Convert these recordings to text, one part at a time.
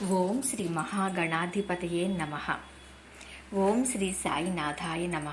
ఓం శ్రీ మహాగణాధిపతయే నమ. ఓం శ్రీ సాయినాథాయ నమ.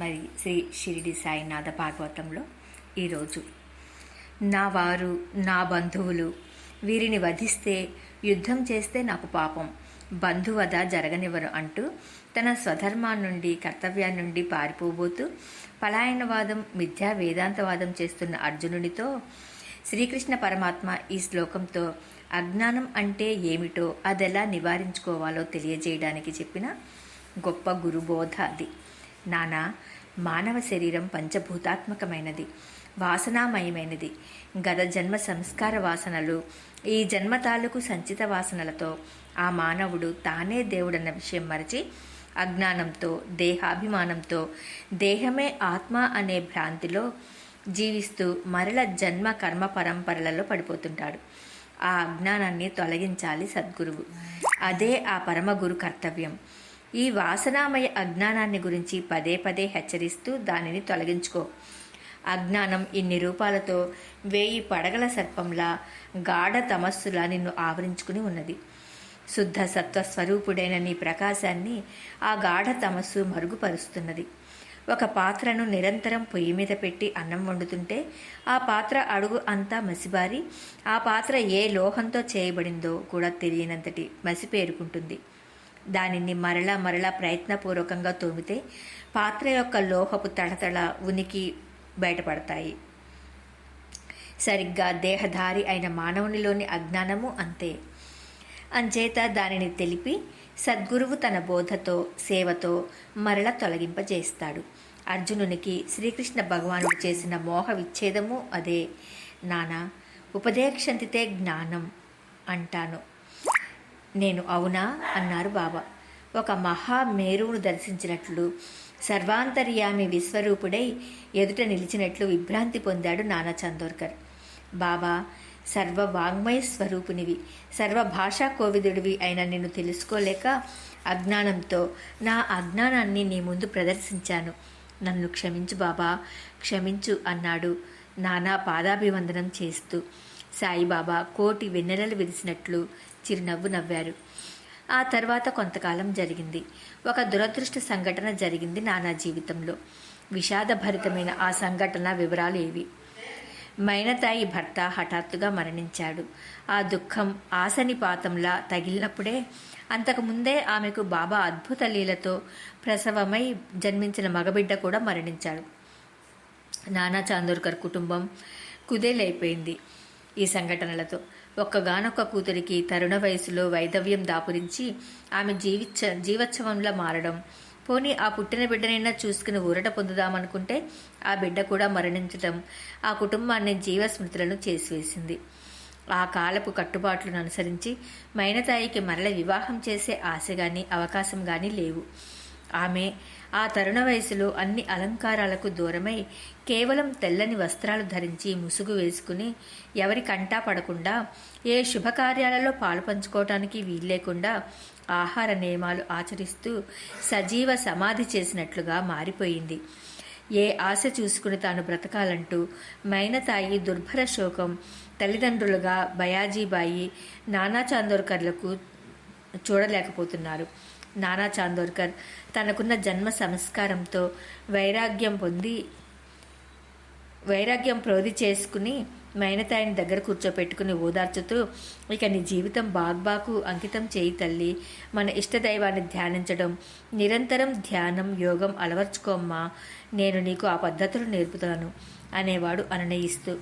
మరి శ్రీ షిరిడి సాయినాథ భాగవతంలో ఈరోజు నా వారు, నా బంధువులు, వీరిని వధిస్తే, యుద్ధం చేస్తే నాకు పాపం, బంధువధ జరగనివ్వరు అంటూ తన స్వధర్మాన్ని నుండి, కర్తవ్యాన్ని నుండి పారిపోబోతూ పలాయనవాదం, మిథ్యా వేదాంతవాదం చేస్తున్న అర్జునుడితో శ్రీకృష్ణ పరమాత్మ ఈ శ్లోకంతో అజ్ఞానం అంటే ఏమిటో, అదెలా నివారించుకోవాలో తెలియజేయడానికి చెప్పిన గొప్ప గురుబోధ అది. నానా, మానవ శరీరం పంచభూతాత్మకమైనది, వాసనామయమైనది. గత జన్మ సంస్కార వాసనలు, ఈ జన్మ తాలూకు సంచిత వాసనలతో ఆ మానవుడు తానే దేవుడన్న విషయం మరచి అజ్ఞానంతో, దేహాభిమానంతో, దేహమే ఆత్మ అనే భ్రాంతిలో జీవిస్తూ మరల జన్మ కర్మ పరంపరలలో పడిపోతుంటాడు. ఆ అజ్ఞానాన్ని తొలగించాలి సద్గురువు. అదే ఆ పరమగురు కర్తవ్యం. ఈ వాసనామయ అజ్ఞానాన్ని గురించి పదే పదే హెచ్చరిస్తూ దానిని తొలగించుకో. అజ్ఞానం ఇన్ని రూపాలతో 1000 పడగల సర్పంలా, గాఢ తమస్సులా నిన్ను ఆవరించుకుని ఉన్నది. శుద్ధ సత్వ స్వరూపుడైన నీ ప్రకాశాన్ని ఆ గాఢ తమస్సు మరుగుపరుస్తున్నది. ఒక పాత్రను నిరంతరం పొయ్యి మీద పెట్టి అన్నం వండుతుంటే ఆ పాత్ర అడుగు అంతా మసిబారి, ఆ పాత్ర ఏ లోహంతో చేయబడిందో కూడా తెలియనంతటి మసి పేరుకుంటుంది. దానిని మరలా మరలా ప్రయత్నపూర్వకంగా తోమితే పాత్ర యొక్క లోహపు తడతడ ఉనికి బయటపడతాయి. సరిగ్గా దేహధారి అయిన మానవునిలోని అజ్ఞానము అంతే. అంచేత దానిని తెలిపి సద్గురువు తన బోధతో, సేవతో మరల తొలగింపజేస్తాడు. అర్జునునికి శ్రీకృష్ణ భగవానుడు చేసిన మోహ విచ్ఛేదము అదే. నానా, ఉపదేక్షంతితే జ్ఞానం అంటాను నేను. అవునా అన్నారు బాబా. ఒక మహామేరువును దర్శించినట్లు, సర్వాంతర్యామి విశ్వరూపుడై ఎదుట నిలిచినట్లు విభ్రాంతి పొందాడు నానా చందోర్కర్. బాబా, సర్వ వాంగ్మయ స్వరూపునివి, సర్వభాషా కోవిదుడివి అయిన నిన్ను తెలుసుకోలేక అజ్ఞానంతో నా అజ్ఞానాన్ని నీ ముందు ప్రదర్శించాను. నన్ను క్షమించు బాబా, క్షమించు అన్నాడు నానా పాదాభివందనం చేస్తూ. సాయిబాబా కోటి వెన్నెలలు విరిసినట్లు చిరునవ్వు నవ్వారు. ఆ తర్వాత కొంతకాలం జరిగింది. ఒక దురదృష్ట సంఘటన జరిగింది నానా జీవితంలో. విషాదభరితమైన ఆ సంఘటన వివరాలు ఏవి? మైనతాయి భర్త హఠాత్తుగా మరణించాడు. ఆ దుఃఖం ఆశనిపాతంలా తగిలినప్పుడే అంతకుముందే ఆమెకు బాబా అద్భుత లీలతో ప్రసవమై జన్మించిన మగబిడ్డ కూడా మరణించాడు. నానా చాందోర్కర్ కుటుంబం కుదేలైపోయింది ఈ సంఘటనలతో. ఒక్కగానొక్క కూతురికి తరుణ వయసులో వైధవ్యం దాపురించి ఆమె జీవోత్సవంలా మారడం, పోనీ ఆ పుట్టిన బిడ్డనైనా చూసుకుని ఊరట పొందుదామనుకుంటే ఆ బిడ్డ కూడా మరణించటం ఆ కుటుంబాన్ని జీవస్మృతులను చేసివేసింది. ఆ కాలపు కట్టుబాట్లను అనుసరించి మైనతాయికి మరల వివాహం చేసే ఆశ గాని, అవకాశం గాని లేవు. ఆమె ఆ తరుణ వయసులో అన్ని అలంకారాలకు దూరమై కేవలం తెల్లని వస్త్రాలు ధరించి ముసుగు వేసుకుని ఎవరి కంటా పడకుండా, ఏ శుభకార్యాలలో పాలు పంచుకోవటానికి వీల్లేకుండా ఆహార నియమాలు ఆచరిస్తూ సజీవ సమాధి చేసినట్లుగా మారిపోయింది. ఏ ఆశ చూసుకుని తాను బ్రతకాలంటూ మైనతాయి దుర్భర శోకం తల్లిదండ్రులుగా బయాజీబాయి, నానా చాందోర్కర్లకు చూడలేకపోతున్నారు. నానా చాందోర్కర్ తనకున్న జన్మ సంస్కారంతో వైరాగ్యం ప్రోధి చేసుకుని మైనతాయిని దగ్గర కూర్చోపెట్టుకుని ఓదార్చుతూ, ఇక నీ జీవితం బాగ్బాకు అంకితం చేయి తల్లి, మన ఇష్టదైవాన్ని ధ్యానించడం, నిరంతరం ధ్యానం, యోగం అలవర్చుకోమ్మా, నేను నీకు ఆ పద్ధతులు నేర్పుతాను అనేవాడు అనునయిస్తూ.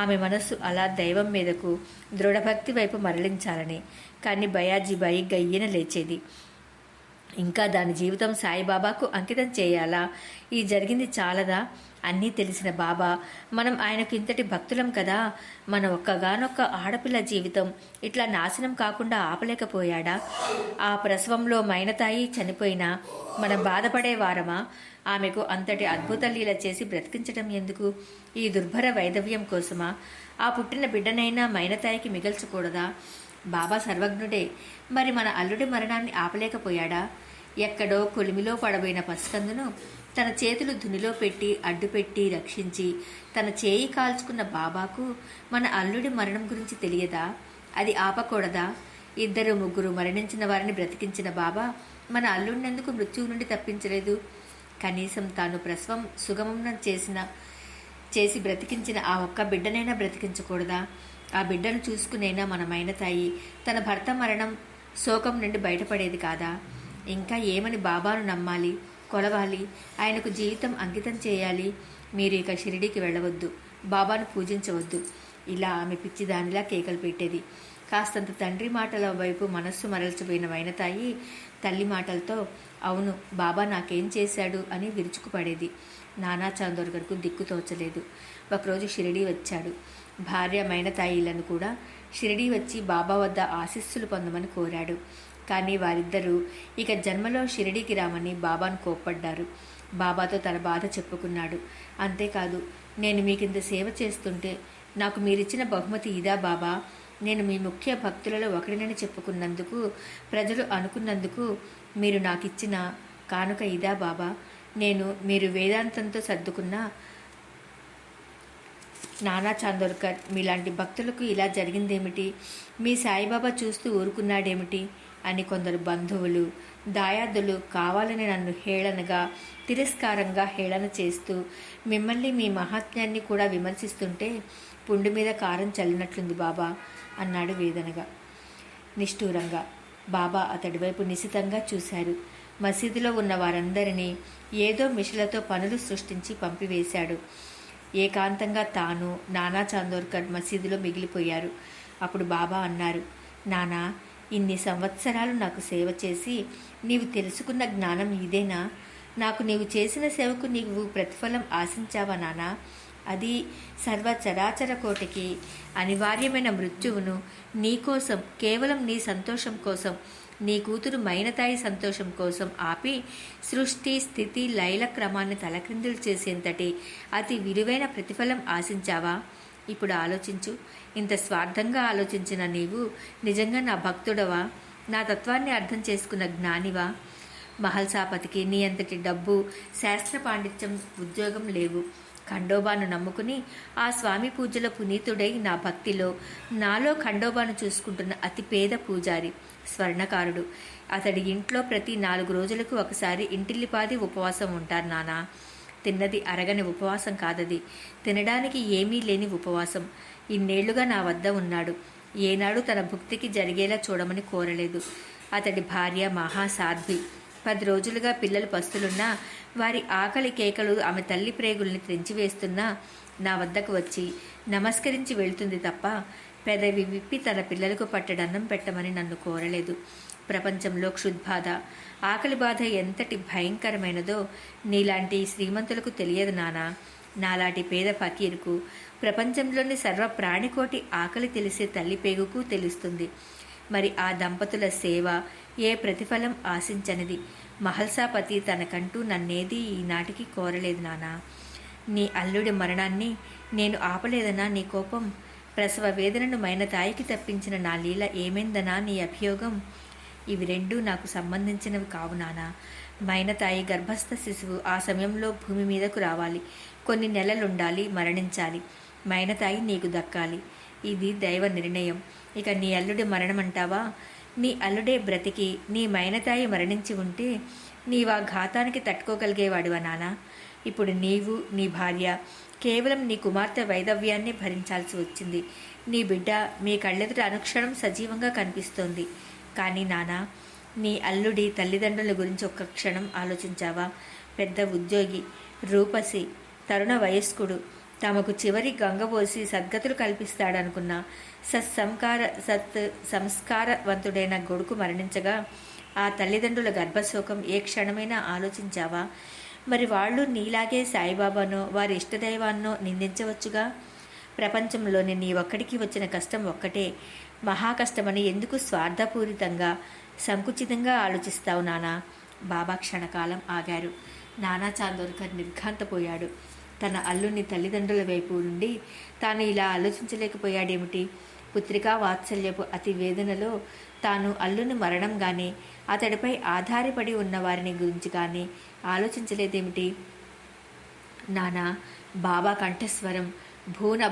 ఆమె మనస్సు అలా దైవం మీదకు, దృఢభక్తి వైపు మరలించాలని. కానీ బయాజీబాయి గయ్యన లేచేది. ఇంకా దాని జీవితం సాయిబాబాకు అంకితం చేయాలా? ఈ జరిగింది చాలదా? అన్నీ తెలిసిన బాబా, మనం ఆయనకు ఇంతటి భక్తులం కదా, మన ఒక్కగానొక్క ఆడపిల్ల జీవితం ఇట్లా నాశనం కాకుండా ఆపలేకపోయాడా? ఆ ప్రసవంలో మైనతాయి చనిపోయినా మనం బాధపడే వారమా? ఆమెకు అంతటి అద్భుత లీల చేసి బ్రతికించటం ఎందుకు? ఈ దుర్భర వైధవ్యం కోసమా? ఆ పుట్టిన బిడ్డనైనా మైనతాయికి మిగల్చకూడదా? బాబా సర్వజ్ఞుడే, మరి మన అల్లుడి మరణాన్ని ఆపలేకపోయాడా? ఎక్కడో కొలిమిలో పడబోయిన పసికందును తన చేతులు ధునిలో పెట్టి అడ్డుపెట్టి రక్షించి తన చేయి కాల్చుకున్న బాబాకు మన అల్లుడి మరణం గురించి తెలియదా? అది ఆపకూడదా? ఇద్దరు ముగ్గురు మరణించిన వారిని బ్రతికించిన బాబా మన అల్లుడినెందుకు మృత్యువు నుండి తప్పించలేదు? కనీసం తాను ప్రసవం సుగమం చేసి బ్రతికించిన ఆ ఒక్క బిడ్డనైనా బ్రతికించకూడదా? ఆ బిడ్డను చూసుకునైనా మన మైనతాయి తన భర్త మరణం శోకం నుండి బయటపడేది కాదా? ఇంకా ఏమని బాబాను నమ్మాలి, కొలవాలి, ఆయనకు జీవితం అంకితం చేయాలి? మీరు ఇక షిరిడీకి వెళ్ళవద్దు, బాబాను పూజించవద్దు. ఇలా ఆమె పిచ్చిదానిలా కేకలు పెట్టేది. కాస్తంత తండ్రి మాటల వైపు మనస్సు మరల్చిపోయిన మైనతాయి తల్లి మాటలతో అవును, బాబా నాకేం చేశాడు అని విరుచుకుపడేది. నానా చాందోర్కర్కు దిక్కు తోచలేదు. ఒకరోజు షిరిడీ వచ్చాడు. భార్య మైనతాయిలను కూడా షిరిడీ వచ్చి బాబా వద్ద ఆశీస్సులు పొందమని కోరాడు. కానీ వారిద్దరూ ఇక జన్మలో షిరిడీకి రామని బాబాను కోప్పడ్డారు. బాబాతో తన బాధ చెప్పుకున్నాడు. అంతేకాదు, నేను మీకింత సేవ చేస్తుంటే నాకు మీరిచ్చిన బహుమతి ఇదా బాబా? నేను మీ ముఖ్య భక్తులలో ఒకరినని చెప్పుకున్నందుకు, ప్రజలు అనుకున్నందుకు మీరు నాకిచ్చిన కానుక ఇదా బాబా? మీరు వేదాంతంతో సర్దుకున్న నానా చాందోర్కర్, మీలాంటి భక్తులకు ఇలా జరిగిందేమిటి? మీ సాయిబాబా చూస్తూ ఊరుకున్నాడేమిటి అని కొందరు బంధువులు, దాయాదులు కావాలని నన్ను హేళనగా, తిరస్కారంగా హేళన చేస్తూ మిమ్మల్ని, మీ మహాత్మ్యాన్ని కూడా విమర్శిస్తుంటే పుండు మీద కారం చల్లినట్లుంది బాబా అన్నాడు వేదనగా, నిష్ఠూరంగా. బాబా అతడి వైపు నిశితంగా చూశారు. మసీదులో ఉన్న వారందరినీ ఏదో మిషలతో పనులు సృష్టించి పంపివేశాడు. ఏకాంతంగా తాను, నానా చాందోర్కర్ మసీదులో మిగిలిపోయారు. అప్పుడు బాబా అన్నారు, నానా, ఇన్ని సంవత్సరాలు నాకు సేవ చేసి నీవు తెలుసుకున్న జ్ఞానం ఇదేనా? నాకు నీవు చేసిన సేవకు నీవు ప్రతిఫలం ఆశించావా నానా? అది సర్వచరాచర కోటికి అనివార్యమైన మృత్యువును నీకోసం, కేవలం నీ సంతోషం కోసం, నీ కూతురు మైనతాయి సంతోషం కోసం ఆపి సృష్టి స్థితి లైల క్రమాన్ని తలక్రిందులు చేసేంతటి అతి విలువైన ప్రతిఫలం ఆశించావా? ఇప్పుడు ఆలోచించు. ఇంత స్వార్థంగా ఆలోచించిన నీవు నిజంగా నా భక్తుడవా? నా తత్వాన్ని అర్థం చేసుకున్న జ్ఞానివా? మహల్సాపతికి నీ అంతటి డబ్బు, శాస్త్ర పాండిత్యం, ఉద్యోగం లేవు. ఖండోబాను నమ్ముకుని ఆ స్వామి పూజలో పునీతుడై నా భక్తిలో, నాలో ఖండోబాను చూసుకుంటున్న అతి పేద పూజారి, స్వర్ణకారుడు. అతడి ఇంట్లో ప్రతి 4 రోజులకు ఒకసారి ఇంటిల్లిపాది ఉపవాసం ఉంటారు నానా. తిన్నది అరగని ఉపవాసం కాదది, తినడానికి ఏమీ లేని ఉపవాసం. ఇన్నేళ్లుగా నా వద్ద ఉన్నాడు. ఏనాడు తన భుక్తికి జరిగేలా చూడమని కోరలేదు. అతడి భార్య మహాసాధ్వి. 10 రోజులుగా పిల్లలు పస్తులున్నా వారి ఆకలి కేకలు ఆమె తల్లి ప్రేగుల్ని త్రెంచివేస్తున్నా నా వద్దకు వచ్చి నమస్కరించి వెళ్తుంది తప్ప పెదవి విప్పి తన పిల్లలకు పట్టడన్నం పెట్టమని నన్ను కోరలేదు. ప్రపంచంలో క్షుద్బాధ, ఆకలి బాధ ఎంతటి భయంకరమైనదో నీలాంటి శ్రీమంతులకు తెలియదు నానా. నాలాంటి పేద ఫకీరుకు, ప్రపంచంలోని సర్వ ప్రాణికోటి ఆకలి తెలిసే తల్లి పేగుకు తెలుస్తుంది. మరి ఆ దంపతుల సేవ ఏ ప్రతిఫలం ఆశించనిది. మహల్సాపతి తనకంటూ నన్నేది ఈనాటికి కోరలేదు నానా. నీ అల్లుడి మరణాన్ని నేను ఆపలేదనా నీ కోపం? ప్రసవ వేదనను మైనతాయికి తప్పించిన నా లీల ఏమైందనా నీ అభియోగం? ఇవి రెండూ నాకు సంబంధించినవి కావు నానా. మైనతాయి గర్భస్థ శిశువు ఆ సమయంలో భూమి మీదకు రావాలి, కొన్ని నెలలుండాలి, మరణించాలి. మైనతాయి నీకు దక్కాలి. ఇది దైవ నిర్ణయం. ఇక నీ అల్లుడి మరణమంటావా? నీ అల్లుడే బ్రతికి నీ మైనతాయి మరణించి ఉంటే నీవా ఘాతానికి తట్టుకోగలిగేవాడివా నానా? ఇప్పుడు నీవు, నీ భార్య కేవలం నీ కుమార్తె వైధవ్యాన్ని భరించాల్సి వచ్చింది. నీ బిడ్డ మీ కళ్ళెదుట అనుక్షణం సజీవంగా కనిపిస్తోంది. కానీ నానా, నీ అల్లుడి తల్లిదండ్రుల గురించి ఒక్క క్షణం ఆలోచించావా? పెద్ద ఉద్యోగి, రూపసి, తరుణ వయస్కుడు, తమకు చివరి గంగబోసి సద్గతులు కల్పిస్తాడనుకున్న సంస్కారవంతుడైన కొడుకు మరణించగా ఆ తల్లిదండ్రుల గర్భశోకం ఏ క్షణమైనా ఆలోచించావా? మరి వాళ్ళు నీలాగే సాయిబాబానో వారి ఇష్టదైవాన్నో నిందించవచ్చుగా. ప్రపంచంలోని నీ ఒక్కడికి వచ్చిన కష్టం ఒక్కటే, మహాకష్టమని ఎందుకు స్వార్థపూరితంగా, సంకుచితంగా ఆలోచిస్తావు నానా? బాబా క్షణకాలం ఆగారు. నానా చాందోర్కర్ నిర్ఘాంతపోయాడు. తన అల్లుని తల్లిదండ్రుల వైపు నుండి తాను ఇలా ఆలోచించలేకపోయాడేమిటి? పుత్రికా వాత్సల్యపు అతి వేదనలో తాను అల్లుని మరణం కానీ, అతడిపై ఆధారపడి ఉన్న వారిని గురించి కానీ ఆలోచించలేదేమిటి? నానా, బాబా కంఠస్వరం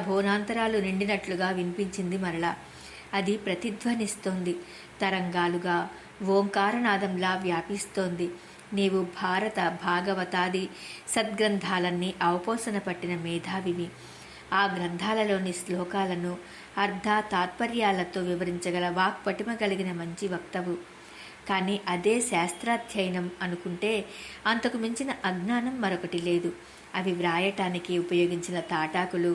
భూనాంతరాలు నిండినట్లుగా వినిపించింది మరలా. అది ప్రతిధ్వనిస్తోంది, తరంగాలుగా ఓంకారనాదంలా వ్యాపిస్తోంది. నీవు భారత భాగవతాది సద్గ్రంథాలన్నీ అవపోసన పట్టిన మేధావివి. ఆ గ్రంథాలలోని శ్లోకాలను అర్థ తాత్పర్యాలతో వివరించగల వాక్పటిమ కలిగిన మంచి వక్తవు. కానీ అదే శాస్త్రాధ్యయనం అనుకుంటే అంతకు మించిన అజ్ఞానం మరొకటి లేదు. అవి వ్రాయటానికి ఉపయోగించిన తాటాకులు,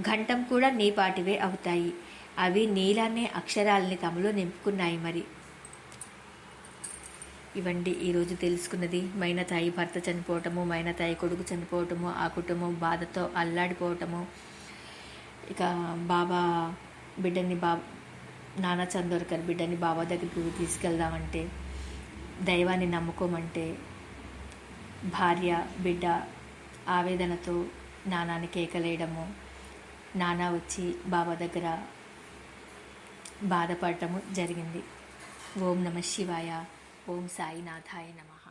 ఘంటం కూడా నీపాటివే అవుతాయి. అవి నీలానే అక్షరాల్ని తమలో నింపుకున్నాయి. మరి ఇవండి ఈరోజు తెలుసుకున్నది. మైనతాయి భర్త చనిపోవటము, మైనతాయి కొడుకు చనిపోవటము, ఆ కుటుంబం బాధతో అల్లాడిపోవటము, ఇక బాబా బిడ్డని నానా చందోర్కర్ బిడ్డని బాబా దగ్గరికి తీసుకెళ్దామంటే, దైవాన్ని నమ్ముకోమంటే భార్య బిడ్డ ఆవేదనతో నానాని కేకలేయడము, నానా వచ్చి బాబా దగ్గర బాధపడటము జరిగింది. ఓం నమ శివాయ. ఓం సాయినాథాయ నమః.